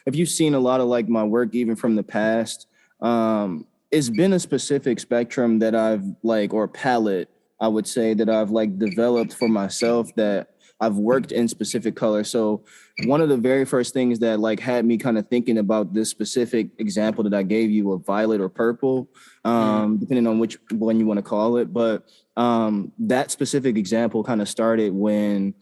if you've seen a lot of like my work, even from the past, it's been a specific spectrum that I've like, or palette, I would say, that I've like developed for myself, that I've worked in specific colors. So one of the very first things that like had me kind of thinking about this specific example that I gave you of violet or purple, depending on which one you want to call it. But that specific example kind of started when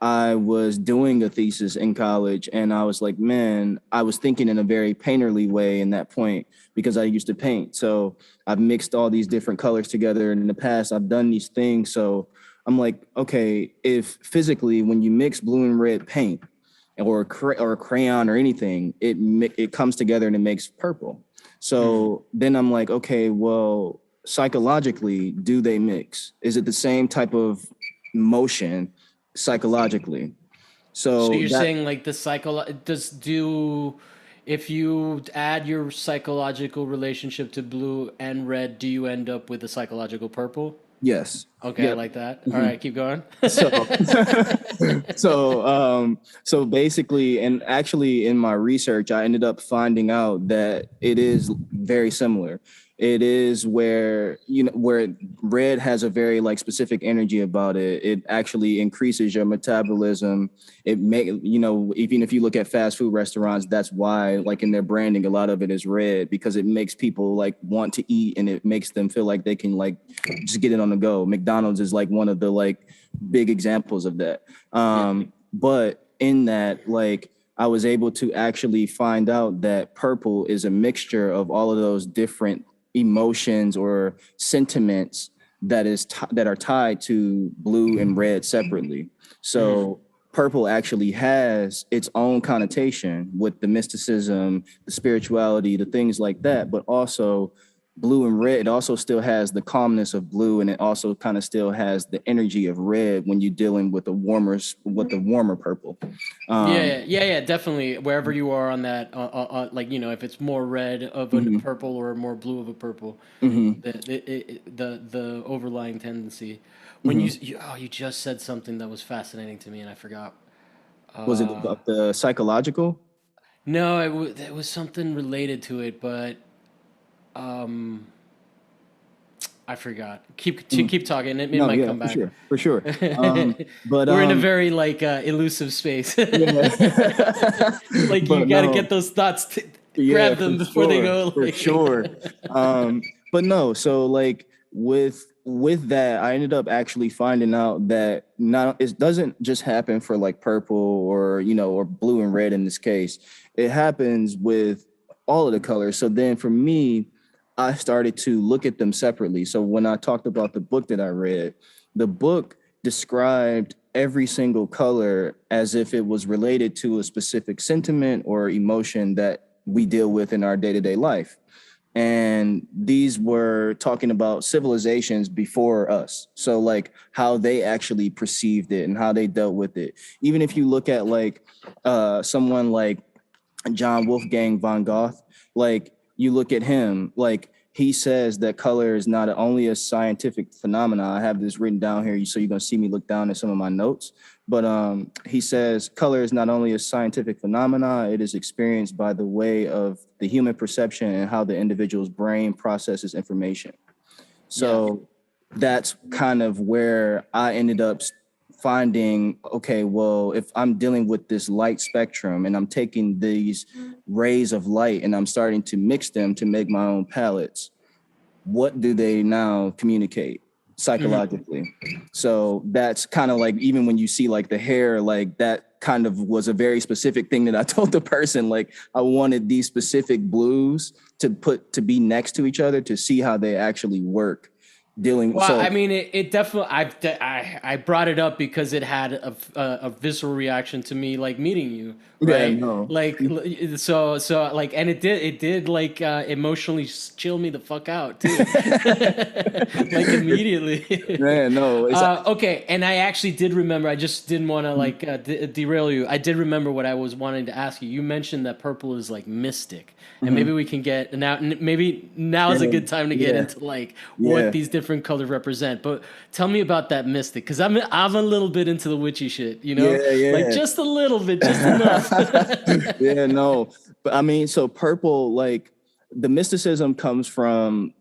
I was doing a thesis in college, and I was like, man, I was thinking in a very painterly way in that point because I used to paint. So I've mixed all these different colors together. And in the past, I've done these things. So I'm like, okay, if physically, when you mix blue and red paint or or a crayon or anything, it comes together and it makes purple. So then I'm like, okay, well, psychologically, do they mix? Is it the same type of motion psychologically? So So you're that, saying like the if you add your psychological relationship to blue and red, do you end up with a psychological purple? yes. Okay, I Yep. like that. All Mhm. right, keep going. So, so basically, and actually in my research, I ended up finding out that it is very similar. It is where, where red has a very like specific energy about it. It actually increases your metabolism. It make, even if you look at fast food restaurants, that's why like in their branding, a lot of it is red, because it makes people like want to eat, and it makes them feel like they can like just get it on the go. McDonald's is like one of the like big examples of that. Yeah. But in that, like, I was able to actually find out that purple is a mixture of all of those different emotions or sentiments that are tied to blue and red separately. So purple actually has its own connotation with the mysticism, the spirituality, the things like that, but also blue and red, it also still has the calmness of blue, and it also kind of still has the energy of red when you're dealing with the warmer purple. Yeah, um yeah, yeah, definitely. Wherever you are on that, like if it's more red of a mhm, purple or more blue of a purple, mhm, the overlying tendency. When mhm. you just said something that was fascinating to me and I forgot. Was it about the psychological? No, it was something related to it, but um, I forgot. Mm. Keep talking. It No, might yeah, come for back. sure, for sure. But We're in a very like elusive space. yeah. Like you But got to get no, those thoughts to yeah, grab for them before they sure, go. for sure. Um, but no, so like with that, I ended up actually finding out that not it doesn't just happen for like purple or or blue and red in this case. It happens with all of the colors. So then for me, I started to look at them separately. So when I talked about the book that I read, the book described every single color as if it was related to a specific sentiment or emotion that we deal with in our day-to-day life. And these were talking about civilizations before us. So like how they actually perceived it and how they dealt with it. Even if you look at like someone like John Wolfgang von Goth, like you look at him, like he says that color is not only a scientific phenomena. I have this written down here, so you're gonna see me look down at some of my notes. But he says color is not only a scientific phenomena; it is experienced by the way of the human perception and how the individual's brain processes information. Yeah. So that's kind of where I ended up finding, okay, well, if I'm dealing with this light spectrum and I'm taking these rays of light and I'm starting to mix them to make my own palettes, what do they now communicate psychologically? So that's kind of like, even when you see like the hair, like that kind of was a very specific thing that I told the person, like I wanted these specific blues to be next to each other to see how they actually work dealing. Well, I So mean, it definitely. I brought it up because it had a visceral reaction to me, like meeting you, yeah, right? no. Like, like, and it did like emotionally chill me the fuck out too, like immediately. Man, no, it's Okay, and I actually did remember. I just didn't want to like derail you. I did remember what I was wanting to ask you. You mentioned that purple is like mystic, and maybe mhm. we can get now. Maybe now is a Yeah, good time to get yeah, into like what yeah. these different different color represent. But tell me about that mystic, because I'm a little bit into the witchy shit, you know, Yeah, like yeah. just a little bit, just enough. Yeah, no. But I mean, so purple, like the mysticism comes from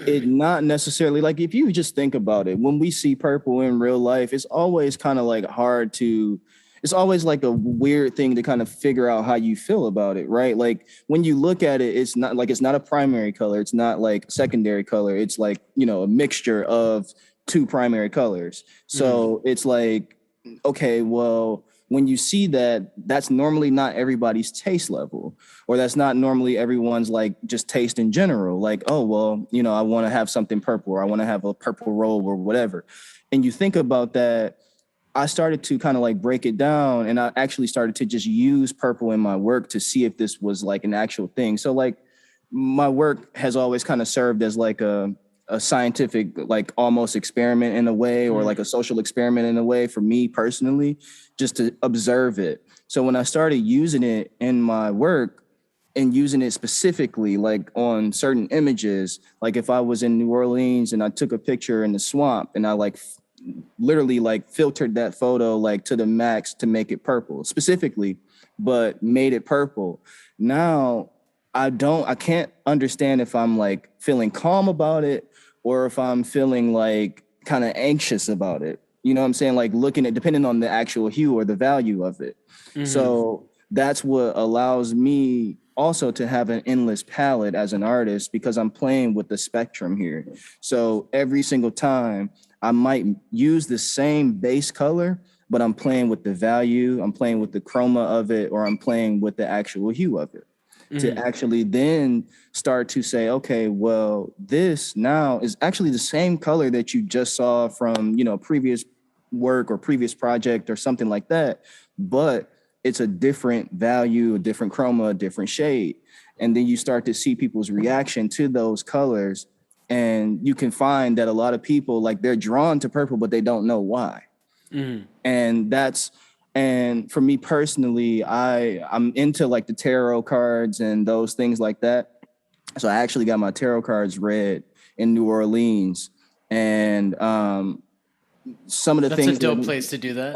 it not necessarily like if you just think about it, when we see purple in real life, it's always kind of like hard to it's always like a weird thing to kind of figure out how you feel about it, right? Like when you look at it, it's not a primary color, it's not like secondary color, it's like, you know, a mixture of two primary colors. Mm, So it's like, okay, well, when you see that, that's normally not everybody's taste level, or that's not normally everyone's like just taste in general. Like, oh, well, you know, I want to have something purple, or I want to have a purple robe or whatever. And you think about that, I started to kind of like break it down, and I actually started to just use purple in my work to see if this was like an actual thing. So like my work has always kind of served as like a scientific, like almost experiment in a way, or like a mm, social experiment in a way for me personally, just to observe it. So when I started using it in my work and using it specifically, like on certain images, like if I was in New Orleans and I took a picture in the swamp and I like literally like filtered that photo like to the max to make it purple specifically, but made it purple. Now I can't understand if I'm like feeling calm about it or if I'm feeling like kind of anxious about it. You know what I'm saying? Like looking at depending on the actual hue or the value of it. mm, So that's what allows me also to have an endless palette as an artist because I'm playing with the spectrum here. So every single time I might use the same base color, but I'm playing with the value, I'm playing with the chroma of it, or I'm playing with the actual hue of it to mm. actually then start to say, okay, well, this now is actually the same color that you just saw from, you know, previous work or previous project or something like that, but it's a different value, a different chroma, a different shade. And then you start to see people's reaction to those colors. And you can find that a lot of people, like they're drawn to purple, but they don't know why. Mm. And that's and for me personally, I'm into like the tarot cards and those things like that. So I actually got my tarot cards read in New Orleans, and some of the That's a things dope that place to do that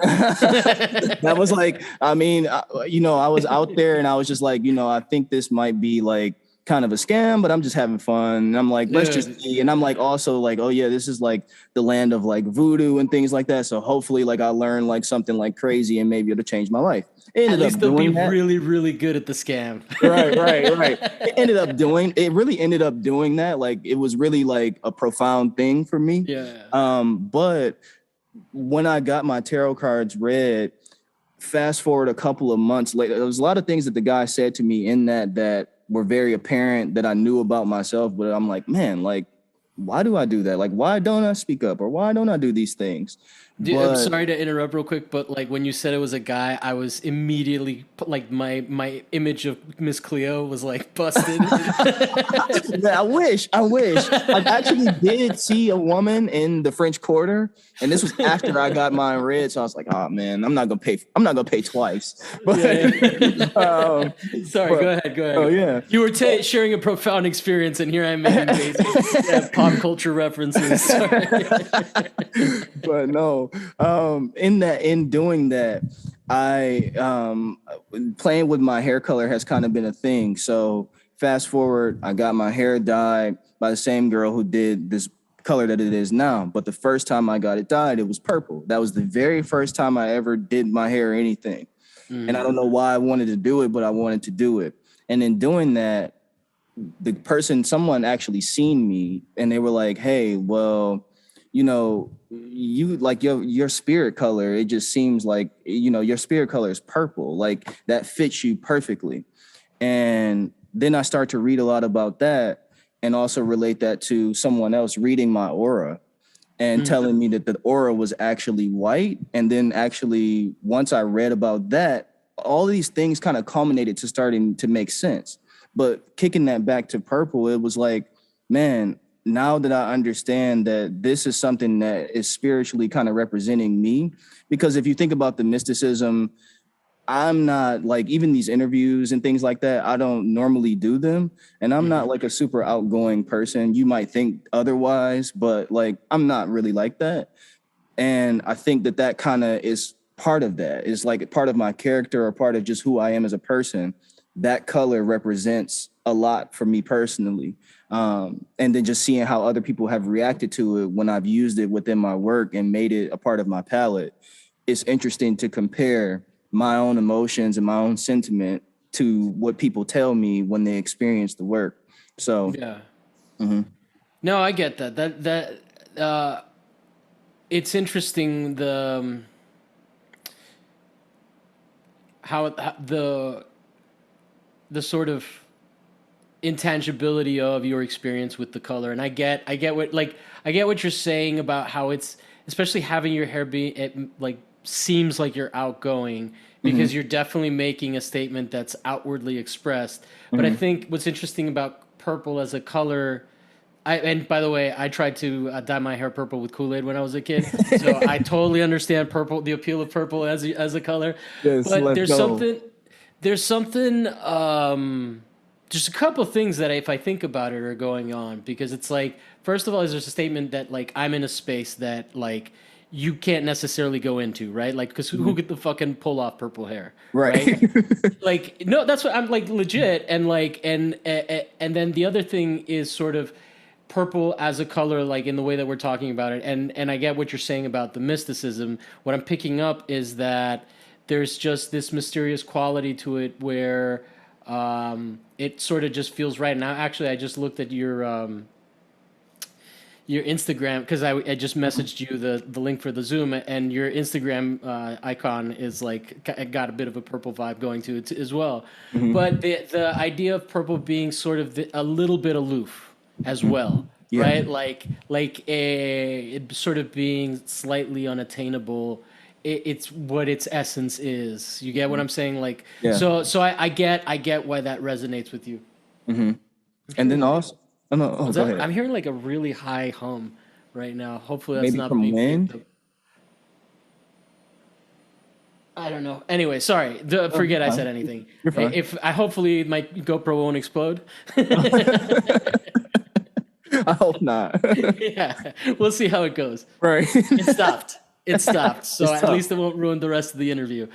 was that. like, I mean, you know, I was out there and I was just like, you know, I think this might be like kind of a scam, but I'm just having fun. And I'm like, let's just Dude, see. And I'm like, also like, oh yeah, this is like the land of like voodoo and things like that. So hopefully like I learn like something like crazy and maybe it'll change my life. It at ended least up they'll be doing that. really, really good at the scam. Right. It really ended up doing that. Like it was really like a profound thing for me. Yeah. But when I got my tarot cards read, fast forward a couple of months later, there was a lot of things that the guy said to me in that were very apparent that I knew about myself. But I'm like, man, like, why do I do that? Like, why don't I speak up or why don't I do these things? I'm But sorry to interrupt real quick, but like when you said it was a guy, I was immediately like my image of Miss Cleo was like busted. man, I wish. I actually did see a woman in the French Quarter, and this was after I got mine read. So I was like, oh man, I'm not gonna pay twice. But Yeah, yeah. um, Sorry, but go ahead, go oh ahead. yeah. You were sharing a profound experience, and here I'm making basic pop culture references. Sorry. But no, in doing that, I playing with my hair color has kind of been a thing. So fast forward, I got my hair dyed by the same girl who did this color that it is now. But the first time I got it dyed, it was purple. That was the very first time I ever did my hair or anything. And I don't know why I wanted to do it, but I wanted to do it. And in doing that, someone actually seen me and they were like, hey, well, you know, you like your spirit color, it just seems like, you know, your spirit color is purple, like that fits you perfectly. And then I start to read a lot about that and also relate that to someone else reading my aura and Mm, telling me that the aura was actually white. And then actually, once I read about that, all these things kind of culminated to starting to make sense. But kicking that back to purple, it was like, man, now that I understand that this is something that is spiritually kind of representing me, because if you think about the mysticism, I'm not like, even these interviews and things like that, I don't normally do them. And I'm not Mhm. like a super outgoing person. You might think otherwise, but like I'm not really like that. And I think that that kind of is part of that. Is like part of my character or part of just who I am as a person. That color represents a lot for me personally. And then just seeing how other people have reacted to it when I've used it within my work and made it a part of my palette, it's interesting to compare my own emotions and my own sentiment to what people tell me when they experience the work. So, Yeah. mhm. No, I get that. Uh, it's interesting how the sort of intangibility of your experience with the color. And I get what you're saying about how it's, especially having your hair be, it like seems like you're outgoing because Mhm. you're definitely making a statement that's outwardly expressed. But I Mhm. think what's interesting about purple as a color, and by the way, I tried to dye my hair purple with Kool-Aid when I was a kid, so I totally understand purple, the appeal of purple as a color. Yes, But let's go. there's something, just a couple of things that if I think about it are going on, because it's like, first of all, there's a statement that like I'm in a space that like you can't necessarily go into, right? Like, because who Mhm. could the fucking pull off purple hair, right? Right. Like, no, that's what I'm like, legit. And like, and then the other thing is sort of purple as a color, like in the way that we're talking about it. And I get what you're saying about the mysticism. What I'm picking up is that there's just this mysterious quality to it where it sort of just feels right. Now, actually, I just looked at your Instagram because I just messaged you the link for the Zoom, and your Instagram icon is like got a bit of a purple vibe going to it as well. But Mhm. the idea of purple being sort of a little bit aloof as well, Mhm. Yeah. right? Like it sort of being slightly unattainable. It's what its essence is. You get what I'm saying? Like, Yeah. so I get why that resonates with you. Hmm. I'm And hearing then like, also, oh no, oh, what's go that? ahead. I'm hearing like a really high hum right now. Hopefully that's Maybe not from being picked wind. up. I don't know. Anyway, sorry. Oh, you're Forget I said fine. anything. You're fine. If I hopefully my GoPro won't explode. I hope not. Yeah, we'll see how it goes. Right. It stopped. It stopped. So It's at tough. least it won't ruin the rest of the interview.